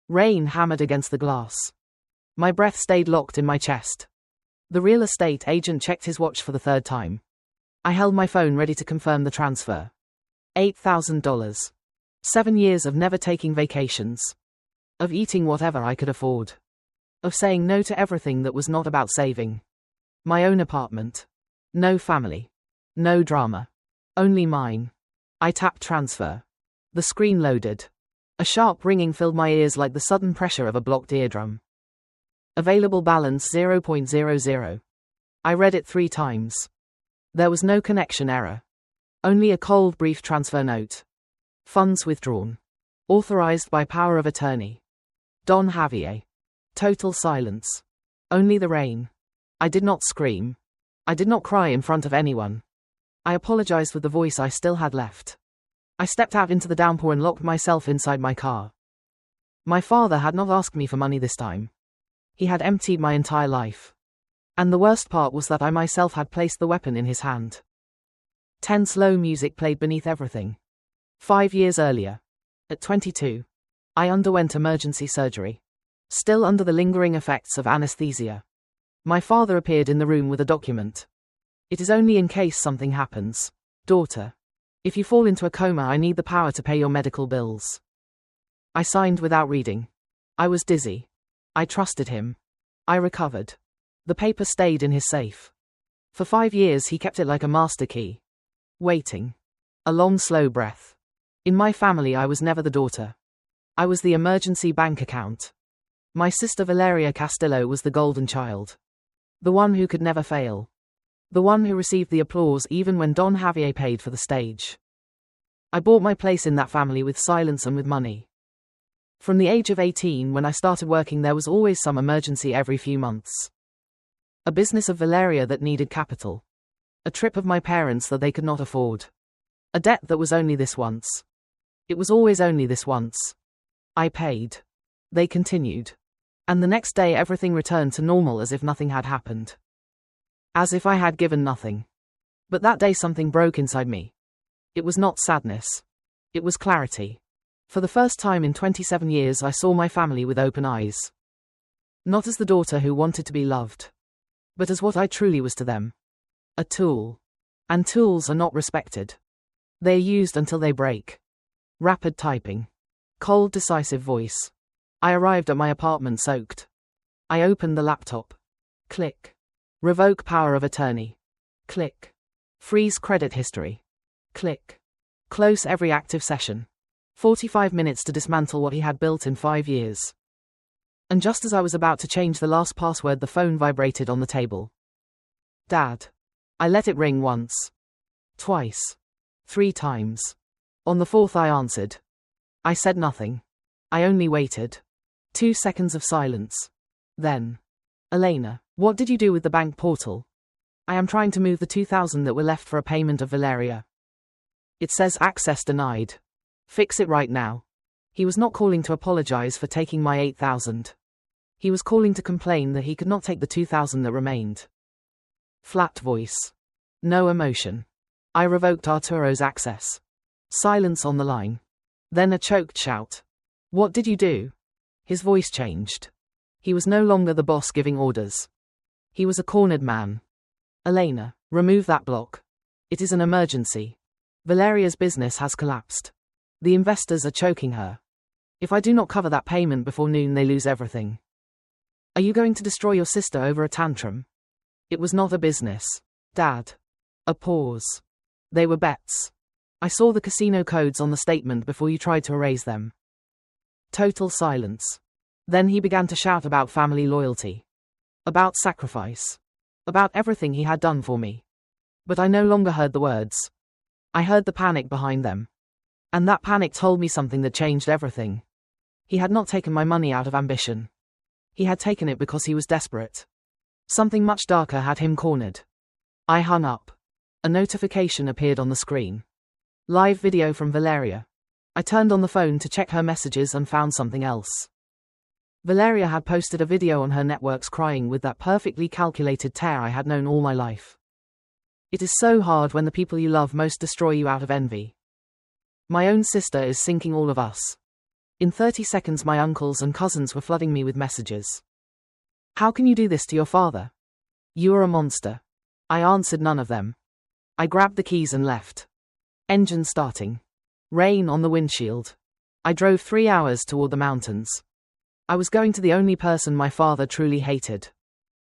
Rain hammered against the glass. My breath stayed locked in my chest. The real estate agent checked his watch for the third time. I held my phone ready to confirm the transfer. $8,000. 7 years of never taking vacations. Of eating whatever I could afford. Of saying no to everything that was not about saving. My own apartment. No family. No drama. Only mine. I tapped transfer. The screen loaded. A sharp ringing filled my ears like the sudden pressure of a blocked eardrum. Available balance 0.00. I read it 3 times. There was no connection error. Only a cold, brief transfer note. Funds withdrawn. Authorized by power of attorney. Don Javier. Total silence. Only the rain. I did not scream. I did not cry in front of anyone. I apologized with the voice I still had left. I stepped out into the downpour and locked myself inside my car. My father had not asked me for money this time. He had emptied my entire life. And the worst part was that I myself had placed the weapon in his hand. Tense slow music played beneath everything. 5 years earlier, at 22, I underwent emergency surgery. Still under the lingering effects of anesthesia. My father appeared in the room with a document. It is only in case something happens. Daughter. If you fall into a coma, I need the power to pay your medical bills. I signed without reading. I was dizzy. I trusted him. I recovered. The paper stayed in his safe. For 5 years he kept it like a master key. Waiting. A long, slow breath. In my family I was never the daughter. I was the emergency bank account. My sister Valeria Castillo was the golden child. The one who could never fail. The one who received the applause even when Don Javier paid for the stage. I bought my place in that family with silence and with money. From the age of 18 when I started working there was always some emergency every few months. A business of Valeria that needed capital. A trip of my parents that they could not afford. A debt that was only this once. It was always only this once. I paid. They continued. And the next day everything returned to normal as if nothing had happened. As if I had given nothing. But that day something broke inside me. It was not sadness. It was clarity. For the first time in 27 years I saw my family with open eyes. Not as the daughter who wanted to be loved. But as what I truly was to them. A tool. And tools are not respected. They are used until they break. Rapid typing. Cold, decisive voice. I arrived at my apartment soaked. I opened the laptop. Click. Revoke power of attorney. Click. Freeze credit history. Click. Close every active session. 45 minutes to dismantle what he had built in 5 years. And just as I was about to change the last password, the phone vibrated on the table. Dad. I let it ring once. Twice. 3 times. On the 4th I answered. I said nothing. I only waited. 2 seconds of silence. Then. Elena, what did you do with the bank portal? I am trying to move the $2,000 that were left for a payment of Valeria. It says access denied. Fix it right now. He was not calling to apologize for taking my $8,000. He was calling to complain that he could not take the $2,000 that remained. Flat voice. No emotion. I revoked Arturo's access. Silence on the line. Then a choked shout. What did you do? His voice changed. He was no longer the boss giving orders. He was a cornered man. Elena, remove that block. It is an emergency. Valeria's business has collapsed. The investors are choking her. If I do not cover that payment before noon, they lose everything. Are you going to destroy your sister over a tantrum? It was not a business. Dad. A pause. They were bets. I saw the casino codes on the statement before you tried to erase them. Total silence. Then he began to shout about family loyalty. About sacrifice. About everything he had done for me. But I no longer heard the words. I heard the panic behind them. And that panic told me something that changed everything. He had not taken my money out of ambition. He had taken it because he was desperate. Something much darker had him cornered. I hung up. A notification appeared on the screen. Live video from Valeria. I turned on the phone to check her messages and found something else. Valeria had posted a video on her networks crying with that perfectly calculated tear I had known all my life. It is so hard when the people you love most destroy you out of envy. My own sister is sinking all of us. In 30 seconds my uncles and cousins were flooding me with messages. How can you do this to your father? You are a monster. I answered none of them. I grabbed the keys and left. Engine starting. Rain on the windshield. I drove 3 hours toward the mountains. I was going to the only person my father truly hated.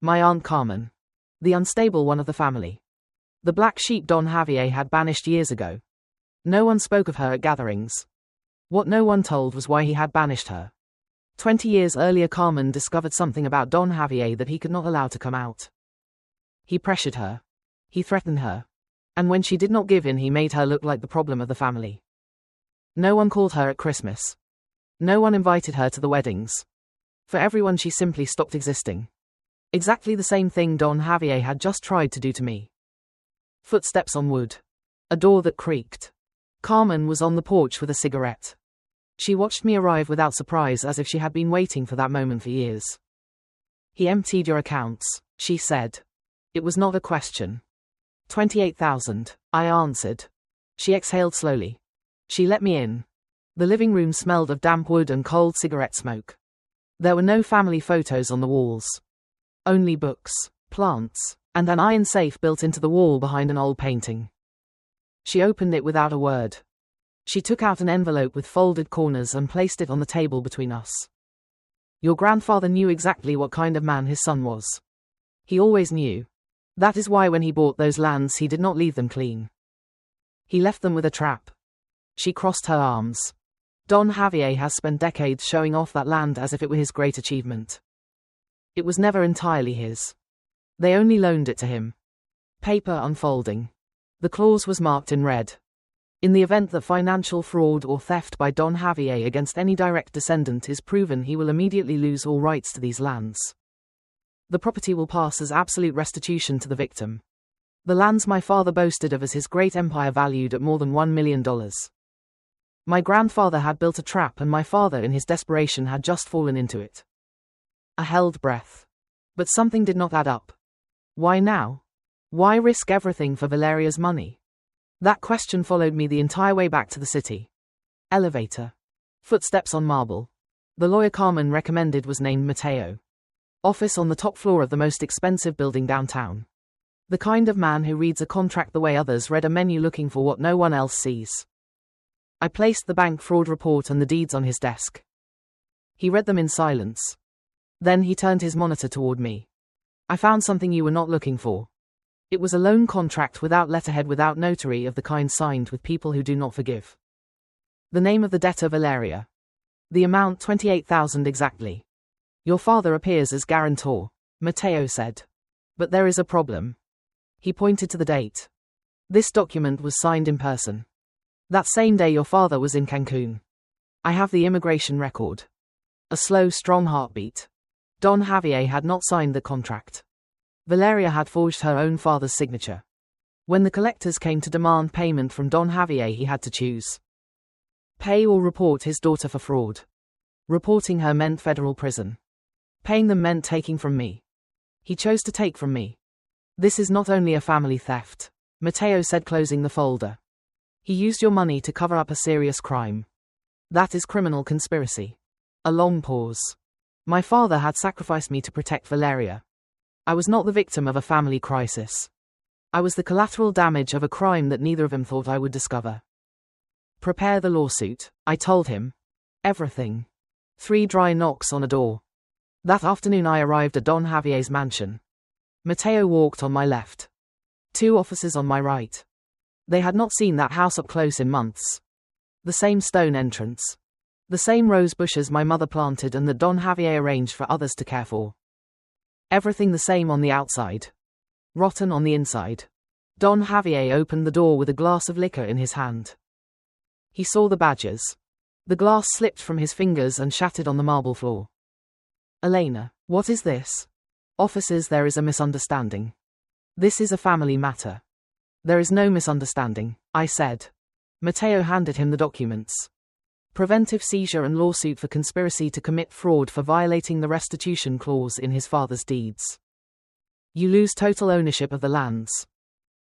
My Aunt Carmen. The unstable one of the family. The black sheep Don Javier had banished years ago. No one spoke of her at gatherings. What no one told was why he had banished her. 20 years earlier Carmen discovered something about Don Javier that he could not allow to come out. He pressured her. He threatened her. And when she did not give in he made her look like the problem of the family. No one called her at Christmas. No one invited her to the weddings. For everyone she simply stopped existing. Exactly the same thing Don Javier had just tried to do to me. Footsteps on wood. A door that creaked. Carmen was on the porch with a cigarette. She watched me arrive without surprise as if she had been waiting for that moment for years. He emptied your accounts, she said. It was not a question. 28,000, I answered. She exhaled slowly. She let me in. The living room smelled of damp wood and cold cigarette smoke. There were no family photos on the walls. Only books, plants, and an iron safe built into the wall behind an old painting. She opened it without a word. She took out an envelope with folded corners and placed it on the table between us. Your grandfather knew exactly what kind of man his son was. He always knew. That is why when he bought those lands he did not leave them clean. He left them with a trap. She crossed her arms. Don Javier has spent decades showing off that land as if it were his great achievement. It was never entirely his. They only loaned it to him. Paper unfolding. The clause was marked in red. In the event that financial fraud or theft by Don Javier against any direct descendant is proven, he will immediately lose all rights to these lands. The property will pass as absolute restitution to the victim. The lands my father boasted of as his great empire valued at more than $1 million. My grandfather had built a trap and my father in his desperation had just fallen into it. I held breath. But something did not add up. Why now? Why risk everything for Valeria's money? That question followed me the entire way back to the city. Elevator. Footsteps on marble. The lawyer Carmen recommended was named Mateo. Office on the top floor of the most expensive building downtown. The kind of man who reads a contract the way others read a menu looking for what no one else sees. I placed the bank fraud report and the deeds on his desk. He read them in silence. Then he turned his monitor toward me. I found something you were not looking for. It was a loan contract without letterhead, without notary, of the kind signed with people who do not forgive. The name of the debtor Valeria. The amount 28,000 exactly. Your father appears as guarantor, Mateo said. But there is a problem. He pointed to the date. This document was signed in person. That same day your father was in Cancun. I have the immigration record. A slow, strong heartbeat. Don Javier had not signed the contract. Valeria had forged her own father's signature. When the collectors came to demand payment from Don Javier, he had to choose. Pay or report his daughter for fraud. Reporting her meant federal prison. Paying them meant taking from me. He chose to take from me. This is not only a family theft, Mateo said, closing the folder. He used your money to cover up a serious crime. That is criminal conspiracy. A long pause. My father had sacrificed me to protect Valeria. I was not the victim of a family crisis. I was the collateral damage of a crime that neither of them thought I would discover. Prepare the lawsuit, I told him. Everything. 3 dry knocks on a door. That afternoon I arrived at Don Javier's mansion. Mateo walked on my left. 2 officers on my right. They had not seen that house up close in months. The same stone entrance. The same rose bushes my mother planted and that Don Javier arranged for others to care for. Everything the same on the outside. Rotten on the inside. Don Javier opened the door with a glass of liquor in his hand. He saw the badges. The glass slipped from his fingers and shattered on the marble floor. Elena, what is this? Officers, there is a misunderstanding. This is a family matter. There is no misunderstanding, I said. Mateo handed him the documents. Preventive seizure and lawsuit for conspiracy to commit fraud for violating the restitution clause in his father's deeds. You lose total ownership of the lands.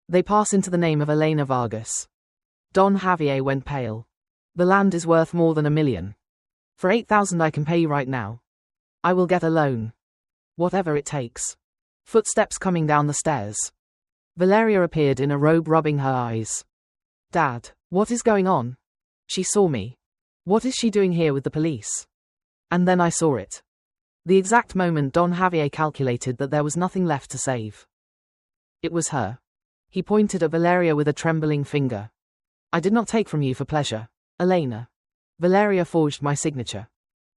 They pass into the name of Elena Vargas. Don Javier went pale. The land is worth more than $1 million. For 8,000 I can pay you right now. I will get a loan. Whatever it takes. Footsteps coming down the stairs. Valeria appeared in a robe, rubbing her eyes. Dad, what is going on? She saw me. What is she doing here with the police? And then I saw it. The exact moment Don Javier calculated that there was nothing left to save. It was her. He pointed at Valeria with a trembling finger. I did not take from you for pleasure, Elena. Valeria forged my signature.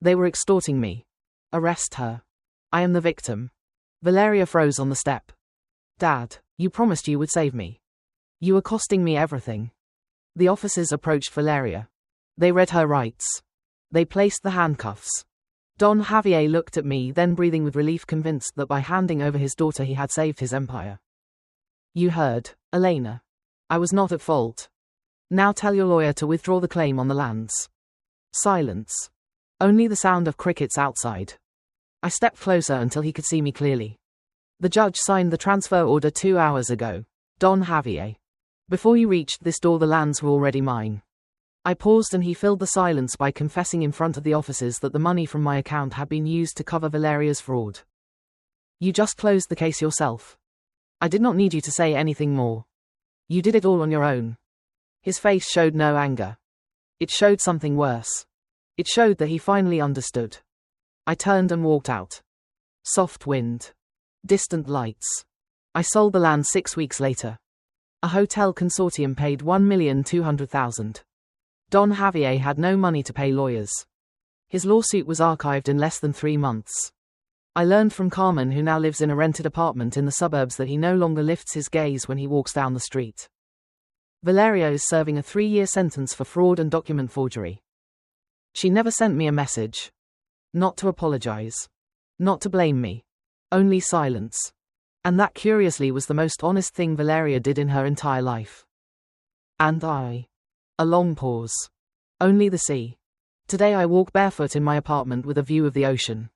They were extorting me. Arrest her. I am the victim. Valeria froze on the step. Dad, you promised you would save me. You are costing me everything. The officers approached Valeria. They read her rights. They placed the handcuffs. Don Javier looked at me, then breathing with relief, convinced that by handing over his daughter he had saved his empire. You heard, Elena. I was not at fault. Now tell your lawyer to withdraw the claim on the lands. Silence. Only the sound of crickets outside. I stepped closer until he could see me clearly. The judge signed the transfer order 2 hours ago. Don Javier. Before you reached this door, the lands were already mine. I paused and he filled the silence by confessing in front of the officers that the money from my account had been used to cover Valeria's fraud. You just closed the case yourself. I did not need you to say anything more. You did it all on your own. His face showed no anger. It showed something worse. It showed that he finally understood. I turned and walked out. Soft wind. Distant lights. I sold the land 6 weeks later. A hotel consortium paid $1,200,000. Don Javier had no money to pay lawyers. His lawsuit was archived in less than 3 months. I learned from Carmen, who now lives in a rented apartment in the suburbs, that he no longer lifts his gaze when he walks down the street. Valeria is serving a 3-year sentence for fraud and document forgery. She never sent me a message. Not to apologize. Not to blame me. Only silence. And that, curiously, was the most honest thing Valeria did in her entire life. And I. A long pause. Only the sea. Today I walk barefoot in my apartment with a view of the ocean.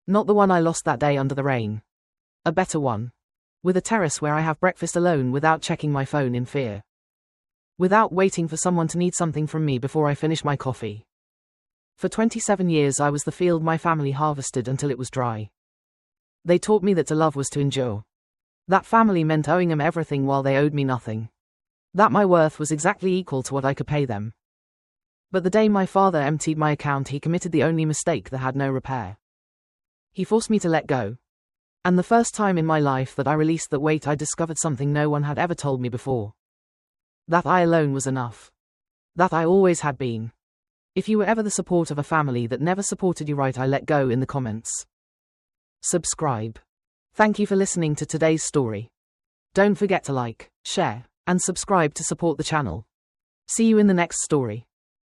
Not the one I lost that day under the rain. A better one. With a terrace where I have breakfast alone without checking my phone in fear. Without waiting for someone to need something from me before I finish my coffee. For 27 years I was the field my family harvested until it was dry. They taught me that to love was to endure. That family meant owing them everything while they owed me nothing. That my worth was exactly equal to what I could pay them. But the day my father emptied my account, he committed the only mistake that had no repair. He forced me to let go. And the first time in my life that I released that weight, I discovered something no one had ever told me before. That I alone was enough. That I always had been. If you were ever the support of a family that never supported you, write "I let go" in the comments. Subscribe. Thank you for listening to today's story. Don't forget to like, share, and subscribe to support the channel. See you in the next story.